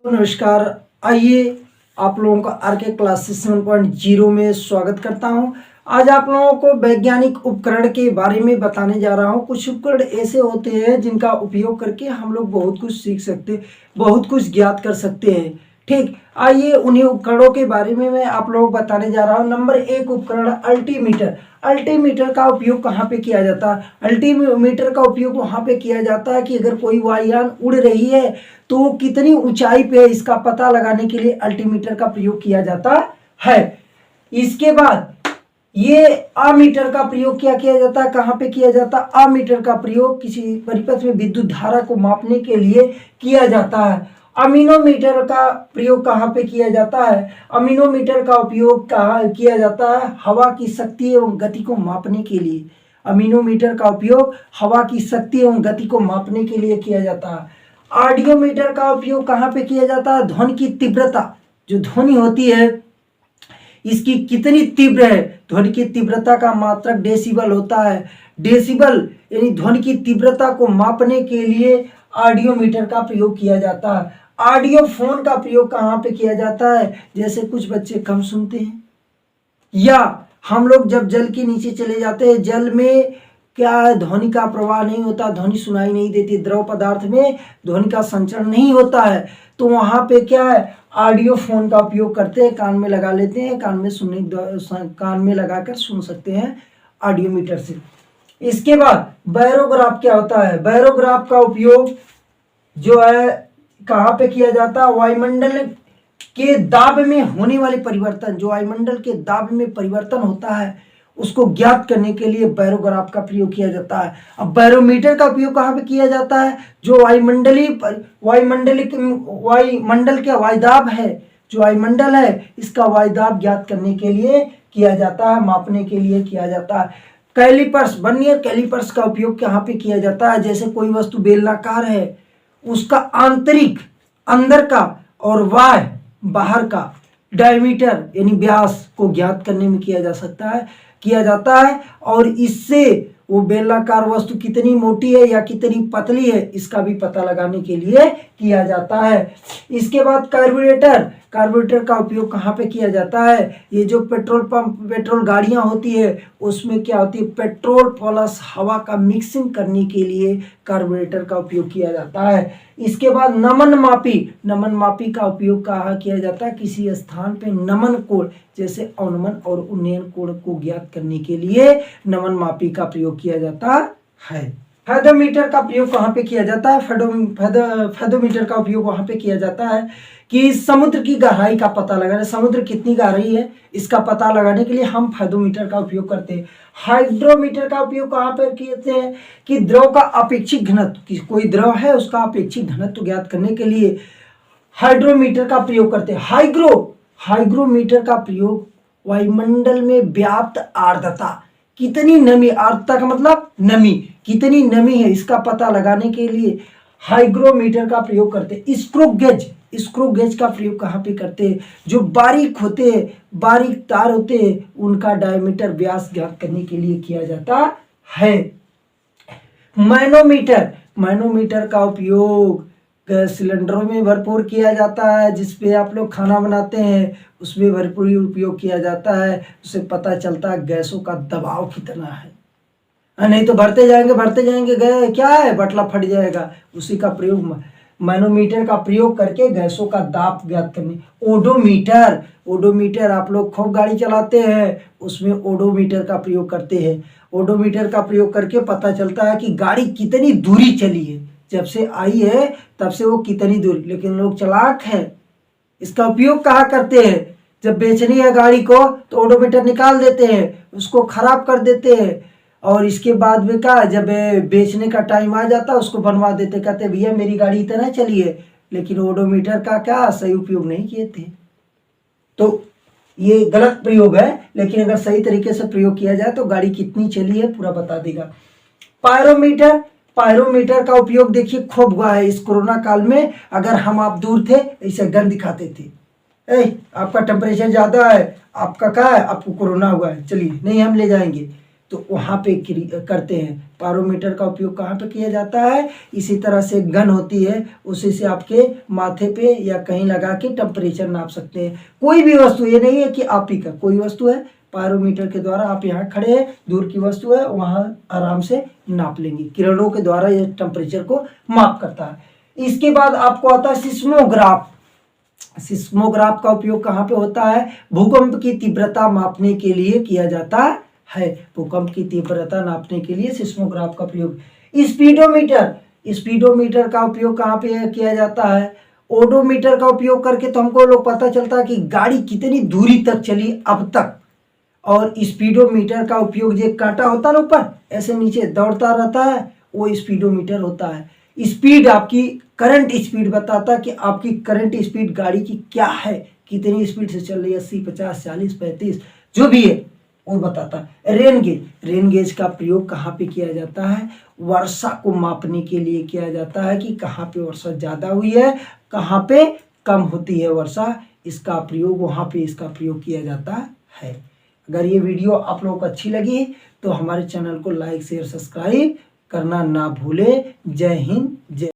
नमस्कार। आइए आप लोगों का आरके क्लासेस 7.0 में स्वागत करता हूं। आज आप लोगों को वैज्ञानिक उपकरण के बारे में बताने जा रहा हूं। कुछ उपकरण ऐसे होते हैं जिनका उपयोग करके हम लोग बहुत कुछ सीख सकते, बहुत कुछ ज्ञात कर सकते हैं। ठीक, आइए उन्हीं उपकरणों के बारे में मैं आप लोगों को बताने जा रहा हूं। नंबर 1 उपकरण अल्टीमीटर। अल्टीमीटर का उपयोग कहाँ पे किया जाता है? अल्टीमीटर का उपयोग वहाँ पे किया जाता है कि अगर कोई वायुयान उड़ रही है तो वो कितनी ऊंचाई पे है इसका पता लगाने के लिए अल्टीमीटर का प्रयोग किया जाता है। इसके बाद ये अमीटर का प्रयोग क्या किया जाता है? कहाँ पे किया जाता है? अमीटर का प्रयोग किसी परिपथ में विद्युत धारा को मापने के लिए किया जाता है। अमीनोमीटर का प्रयोग कहाँ पे किया जाता है? अमीनोमीटर का उपयोग कहाँ किया जाता है? हवा की शक्ति एवं गति को मापने के लिए। अमीनोमीटर का उपयोग हवा की शक्ति एवं गति को मापने के लिए किया जाता है। ऑडियोमीटर का उपयोग कहाँ पे किया जाता है? ध्वनि की तीव्रता, जो ध्वनि होती है इसकी कितनी तीव्र है, ध्वनि की तीव्रता का मात्रक डेसिबल होता है। डेसिबल यानी ध्वनि की तीव्रता को मापने के लिए ऑडियोमीटर का प्रयोग किया जाता है। ऑडियो फोन का प्रयोग कहाँ पे किया जाता है? जैसे कुछ बच्चे कम सुनते हैं या हम लोग जब जल के नीचे चले जाते हैं, जल में क्या है, ध्वनि का प्रवाह नहीं होता, ध्वनि सुनाई नहीं देती, द्रव पदार्थ में ध्वनि का संचरण नहीं होता है, तो वहां पे क्या है, ऑडियो फोन का उपयोग करते हैं, कान में लगा लेते हैं, कान में लगाकर सुन सकते हैं ऑडियोमीटर से। इसके बाद बैरोग्राफ क्या होता है? बैरोग्राफ का उपयोग जो है कहाँ पे किया जाता है? वायुमंडल के दाब में होने वाले परिवर्तन, जो वायुमंडल के दाब में परिवर्तन होता है उसको ज्ञात करने के लिए बैरोग्राफ का प्रयोग किया जाता है। अब बैरोमीटर का उपयोग कहाँ पे किया जाता है? जो वायुमंडल का वायुदाब है, जो वायुमंडल है इसका वायुदाब ज्ञात करने के लिए किया जाता है, मापने के लिए किया जाता है। कैलिपर्स, वर्नियर कैलिपर्स का उपयोग कहाँ पे किया जाता है? जैसे कोई वस्तु बेलनाकार है, उसका आंतरिक अंदर का और बाहर का डायमीटर यानी व्यास को ज्ञात करने में किया जाता है और इससे वो बेलनाकार वस्तु कितनी मोटी है या कितनी पतली है इसका भी पता लगाने के लिए किया जाता है। इसके बाद कार्बोरेटर का उपयोग कहाँ पे किया जाता है? ये जो पेट्रोल गाड़ियां होती है उसमें क्या होती है, पेट्रोल प्लस हवा का मिक्सिंग करने के लिए कार्बोरेटर का उपयोग किया जाता है। इसके बाद नमन मापी का उपयोग कहाँ किया जाता है? किसी स्थान पे नमन कोण, जैसे अवनमन और उन्नयन कोण को ज्ञात करने के लिए नमन मापी का प्रयोग किया जाता है। फेदोमीटर का प्रयोग कहाँ पे किया जाता है? फेदोमीटर का उपयोग वहां पे किया जाता है कि समुद्र की गहराई का पता लगाना, समुद्र कितनी गहराई है इसका पता लगाने के लिए हम फेदोमीटर का उपयोग करते हैं। हाइड्रोमीटर का उपयोग कहाँ पर करते हैं? कि द्रव का अपेक्षित घनत्व, कोई द्रव है उसका अपेक्षित घनत्व ज्ञात करने के लिए हाइड्रोमीटर का प्रयोग करते हैं। हाइग्रोमीटर का प्रयोग वायुमंडल में व्याप्त आर्द्रता, कितनी नमी, आर्द्रता का मतलब नमी, कितनी नमी है इसका पता लगाने के लिए हाइग्रोमीटर का प्रयोग करते हैं। स्क्रू गेज का प्रयोग कहाँ पे करते हैं? जो बारीक होते हैं, बारीक तार होते हैं, उनका डायमीटर व्यास ज्ञात करने के लिए किया जाता है। मैनोमीटर का उपयोग गैस सिलेंडरों में भरपूर किया जाता है, जिसपे आप लोग खाना बनाते हैं उसमें भरपूर उपयोग किया जाता है। उससे पता चलता है गैसों का दबाव कितना है, नहीं तो भरते जाएंगे गए क्या है, बटला फट जाएगा। उसी का प्रयोग मैनोमीटर का प्रयोग करके गैसों का दाब ज्ञात करने। ओडोमीटर आप लोग खूब गाड़ी चलाते हैं उसमें ओडोमीटर का प्रयोग करते हैं। ओडोमीटर का प्रयोग करके पता चलता है कि गाड़ी कितनी दूरी चली है, जब से आई है तब से वो कितनी दूरी। लेकिन लोग चालाक हैं, इसका उपयोग कहाँ करते हैं? जब बेचनी है गाड़ी को तो ओडोमीटर निकाल देते हैं, उसको खराब कर देते हैं और इसके बाद में क्या, जब बेचने का टाइम आ जाता है उसको बनवा देते, कहते भैया मेरी गाड़ी इतना चली है, लेकिन ओडोमीटर का क्या सही उपयोग नहीं किए थे। तो ये गलत प्रयोग है, लेकिन अगर सही तरीके से प्रयोग किया जाए तो गाड़ी कितनी चली है पूरा बता देगा। पायरोमीटर का उपयोग देखिए खूब हुआ है इस कोरोना काल में। अगर हम आप दूर थे ऐसे गन दिखाते थे, आपका टेम्परेचर ज़्यादा है, आपका क्या है, आपको कोरोना हुआ है, चलिए नहीं हम ले जाएंगे, तो वहाँ पे करते हैं। पायरोमीटर का उपयोग कहाँ पे किया जाता है? इसी तरह से गन होती है, उसी से आपके माथे पे या कहीं लगा के टेम्परेचर नाप सकते हैं। कोई भी वस्तु, ये नहीं है कि आप ही का, कोई वस्तु है, पायरोमीटर के द्वारा आप यहाँ खड़े हैं, दूर की वस्तु है, वहाँ आराम से नाप लेंगे। किरणों के द्वारा ये टेम्परेचर को माप करता है। इसके बाद आपको आता है सिस्मोग्राफ। सिस्मोग्राफ का उपयोग कहाँ पे होता है? भूकंप की तीव्रता मापने के लिए किया जाता है। भूकंप की तीव्रता नापने के लिए सिस्मोग्राफ का प्रयोग। स्पीडोमीटर, स्पीडोमीटर का उपयोग कहाँ पे किया जाता है? ओडोमीटर का उपयोग करके तो हमको लोग पता चलता है कि गाड़ी कितनी दूरी तक चली अब तक। और स्पीडोमीटर का उपयोग, जो कांटा होता है ना ऊपर ऐसे नीचे दौड़ता रहता है, वो स्पीडोमीटर होता है। स्पीड, आपकी करंट स्पीड बताता है कि आपकी करंट स्पीड गाड़ी की क्या है, कितनी स्पीड से चल रही है, 80, 50, 40, 35, जो भी है वो बताता है। रेन गेज, रेन गेज का प्रयोग कहाँ पे किया जाता है? वर्षा को मापने के लिए किया जाता है कि कहाँ पे वर्षा ज़्यादा हुई है, कहाँ पे कम होती है वर्षा, इसका प्रयोग, वहाँ पे इसका प्रयोग किया जाता है। अगर ये वीडियो आप लोगों को अच्छी लगी तो हमारे चैनल को लाइक शेयर सब्सक्राइब करना ना भूलें। जय हिंद, जय